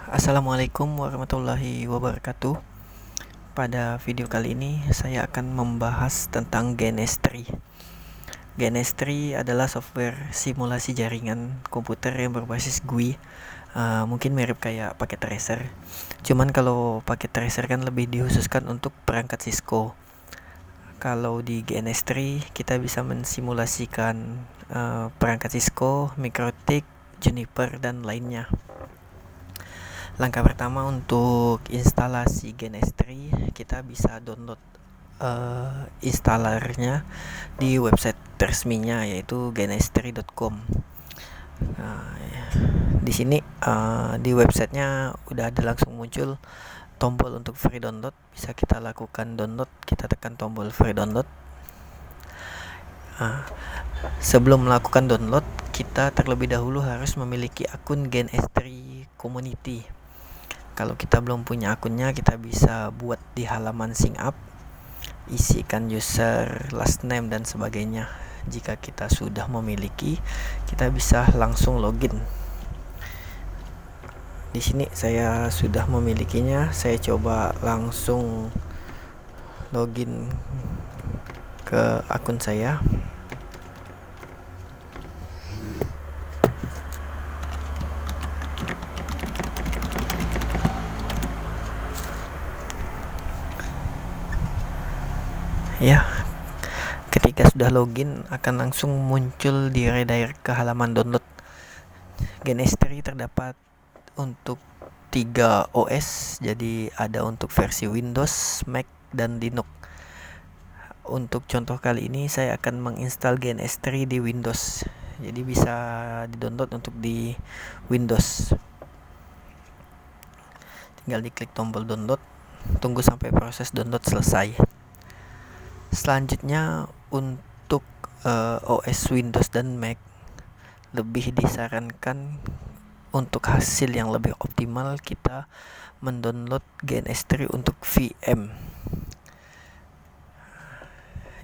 Assalamualaikum warahmatullahi wabarakatuh. Pada video kali ini saya akan membahas tentang GNS3. GNS3 adalah software simulasi jaringan komputer yang berbasis GUI. Mungkin mirip kayak paket tracer. Cuman kalau paket tracer kan lebih dikhususkan untuk perangkat Cisco. Kalau di GNS3 kita bisa mensimulasikan perangkat Cisco, MikroTik, Juniper dan lainnya. Langkah pertama untuk instalasi GNS3, kita bisa download installernya di website resminya yaitu gns3.com. Di sini di websitenya udah ada langsung muncul tombol untuk free download. Bisa kita lakukan download, kita tekan tombol free download. Sebelum melakukan download, kita terlebih dahulu harus memiliki akun GNS3 Community. Kalau kita belum punya akunnya, kita bisa buat di halaman sign up, isikan user, last name dan sebagainya. Jika kita sudah memiliki, kita bisa langsung login. Di sini saya sudah memilikinya. Saya coba langsung login ke akun saya. Ya, ketika sudah login akan langsung muncul di redirect ke halaman download. GNS3 terdapat untuk 3 OS, jadi ada untuk versi Windows, Mac, dan Linux. Untuk contoh kali ini saya akan menginstal GNS3 di Windows, jadi bisa di-download untuk di Windows. Tinggal diklik tombol download, tunggu sampai proses download selesai. Selanjutnya untuk OS Windows dan Mac lebih disarankan untuk hasil yang lebih optimal kita mendownload GNS3 untuk VM.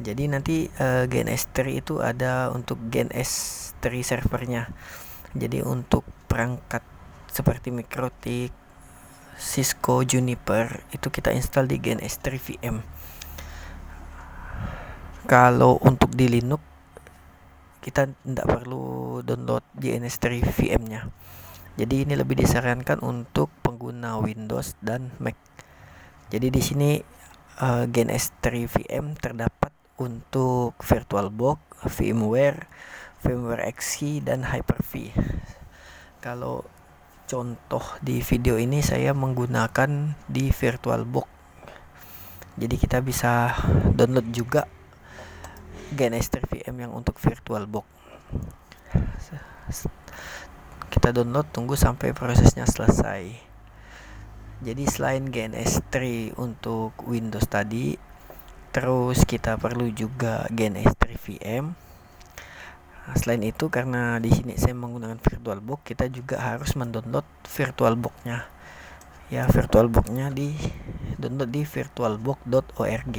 Jadi nanti GNS3 itu ada untuk GNS3 servernya. Jadi untuk perangkat seperti MikroTik, Cisco, Juniper itu kita install di GNS3 VM. Kalau untuk di Linux kita tidak perlu download GNS3 VM-nya. Jadi ini lebih disarankan untuk pengguna Windows dan Mac. Jadi di sini GNS3 VM terdapat untuk VirtualBox, VMware, VMware XE dan Hyper-V. Kalau contoh di video ini saya menggunakan di VirtualBox. Jadi kita bisa download juga GNS3 VM yang untuk VirtualBox. Kita download, tunggu sampai prosesnya selesai. Jadi selain GNS3 untuk Windows tadi, terus kita perlu juga GNS3 VM. Selain itu, karena di sini saya menggunakan VirtualBox, kita juga harus mendownload VirtualBox-nya. Ya, VirtualBox-nya di download di virtualbox.org.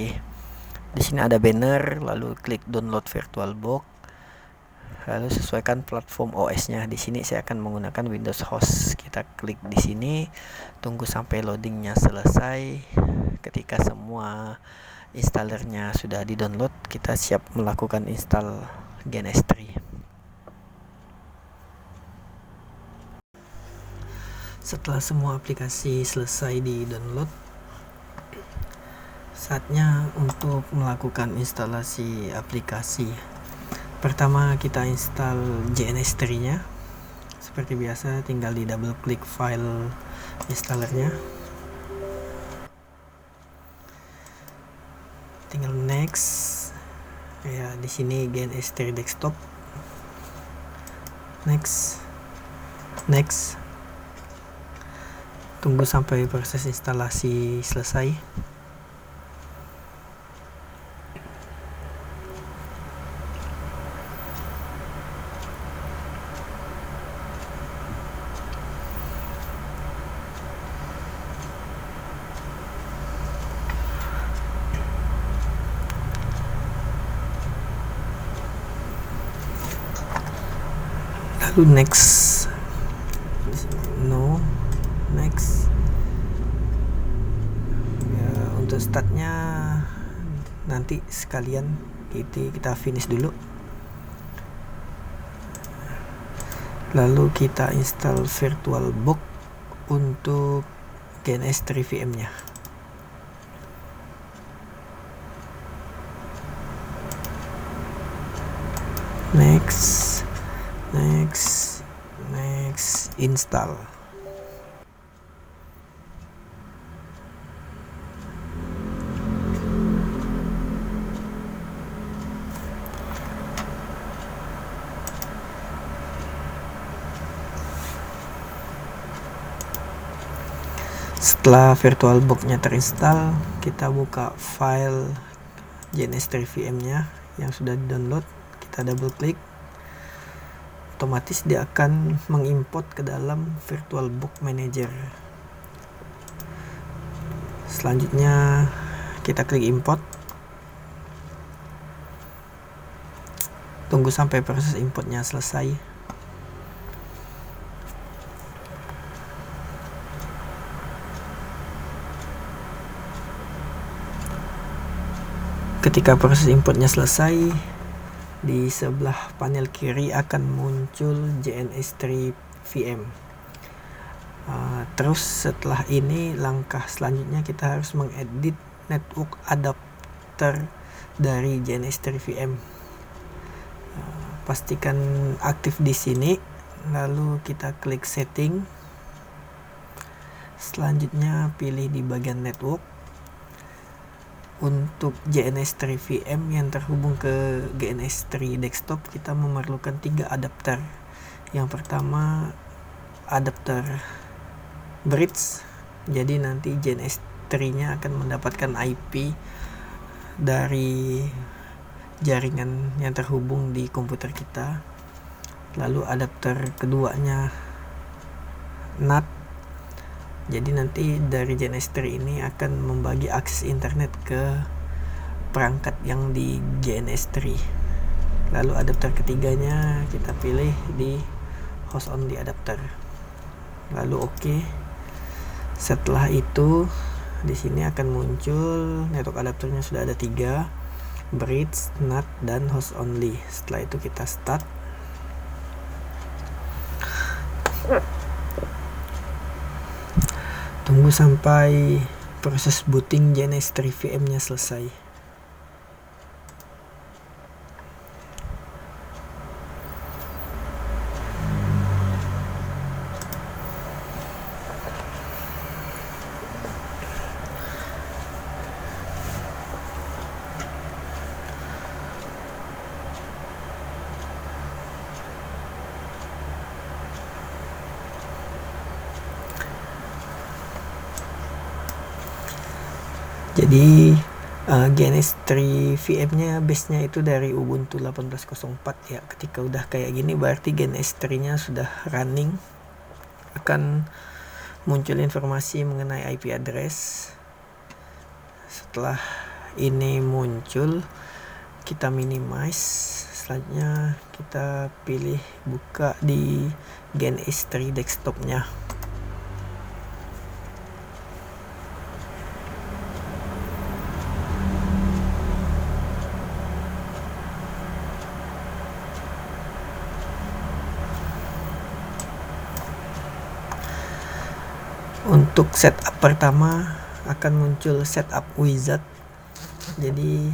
Di sini ada banner, lalu klik download VirtualBox. Lalu sesuaikan platform OS-nya. Di sini saya akan menggunakan Windows Host. Kita klik di sini, tunggu sampai loadingnya selesai. Ketika semua installernya sudah di-download, kita siap melakukan install GNS3. Setelah semua aplikasi selesai di-download, saatnya untuk melakukan instalasi aplikasi. Pertama kita install GNS3-nya. Seperti biasa tinggal di double klik file installernya. Tinggal next. Ya, di sini GNS3 desktop. Next. Tunggu sampai proses instalasi selesai. Lalu next, startnya nanti sekalian kita finish dulu, lalu kita install VirtualBox untuk GNS3 VM nya. Next, install. Setelah VirtualBox-nya terinstall, kita buka file GNS3 VM-nya yang sudah di-download, kita double klik, otomatis dia akan mengimport ke dalam VirtualBox Manager. Selanjutnya kita klik import, tunggu sampai proses importnya selesai. Ketika proses importnya selesai, di sebelah panel kiri akan muncul GNS3 VM. Terus setelah ini langkah selanjutnya kita harus mengedit network adapter dari GNS3 VM. Pastikan aktif di sini, lalu kita klik setting. Selanjutnya pilih di bagian network. Untuk GNS3 VM yang terhubung ke GNS3 desktop, kita memerlukan 3 adapter. Yang pertama adapter bridge, jadi nanti GNS3 nya akan mendapatkan IP dari jaringan yang terhubung di komputer kita. Lalu adapter keduanya NAT, jadi nanti dari GNS3 ini akan membagi akses internet ke perangkat yang di GNS3. Lalu adapter ketiganya kita pilih di host only adapter. Lalu oke. Setelah itu di sini akan muncul network adapternya sudah ada 3, bridge, NAT, dan host only. Setelah itu kita start. Tunggu sampai proses booting GNS3 VM-nya selesai. Jadi GNS3 VM-nya base-nya itu dari Ubuntu 18.04 ya. Ketika udah kayak gini berarti GNS3-nya sudah running. Akan muncul informasi mengenai IP address. Setelah ini muncul, kita minimize. Selanjutnya kita pilih buka di GNS3 desktop-nya. Untuk setup pertama akan muncul setup wizard. Jadi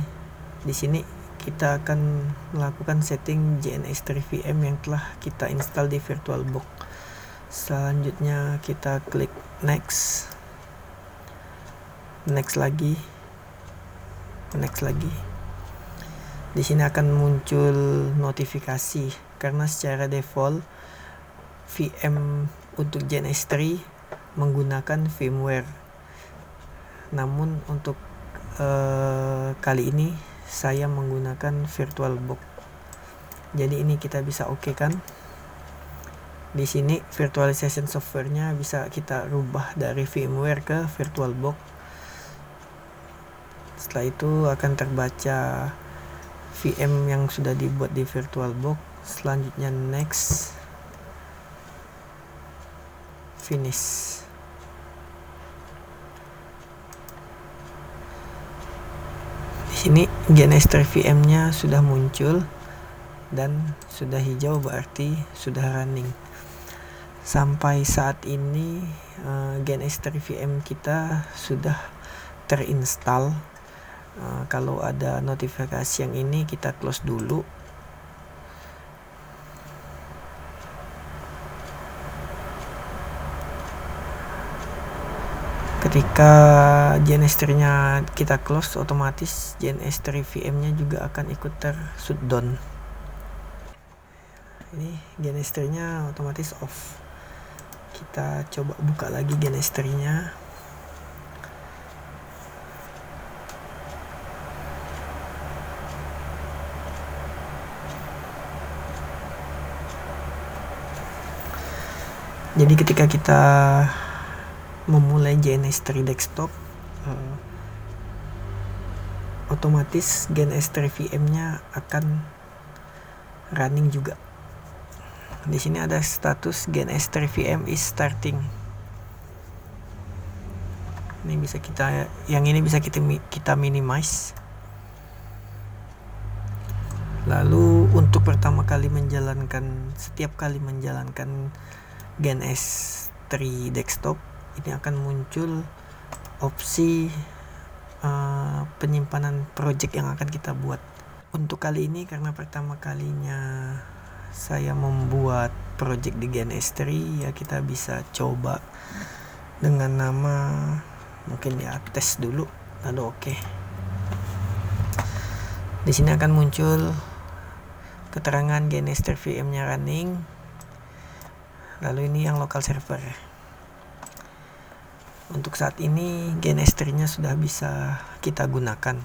di sini kita akan melakukan setting GNS3 VM yang telah kita install di VirtualBox. Selanjutnya kita klik next. Next lagi. Di sini akan muncul notifikasi karena secara default VM untuk GNS3 menggunakan firmware. Namun untuk kali ini saya menggunakan VirtualBox. Jadi ini kita bisa oke kan? Di sini virtualization software-nya bisa kita rubah dari firmware ke VirtualBox. Setelah itu akan terbaca VM yang sudah dibuat di VirtualBox. Selanjutnya next, finish. sini GNS3 VM-nya sudah muncul dan sudah hijau, berarti sudah running. Sampai saat ini GNS3 VM kita sudah terinstall. Kalau ada notifikasi yang ini kita close dulu. Ketika GNS3-nya kita close, otomatis GNS3 VM-nya juga akan ikut shutdown. Ini GNS3-nya otomatis off. Kita coba buka lagi GNS3-nya. Jadi ketika kita memulai GNS3 desktop, otomatis GNS3 VM-nya akan running juga. Di sini ada status GNS3 VM is starting. Ini bisa kita minimize. Lalu untuk setiap kali menjalankan GNS3 desktop, ini akan muncul opsi penyimpanan project yang akan kita buat. Untuk kali ini karena pertama kalinya saya membuat project di GNS3, ya kita bisa coba dengan nama mungkin ya tes dulu, lalu oke. Di sini akan muncul keterangan GNS3 VM-nya running. Lalu ini yang local server. Untuk saat ini GNS3-nya sudah bisa kita gunakan.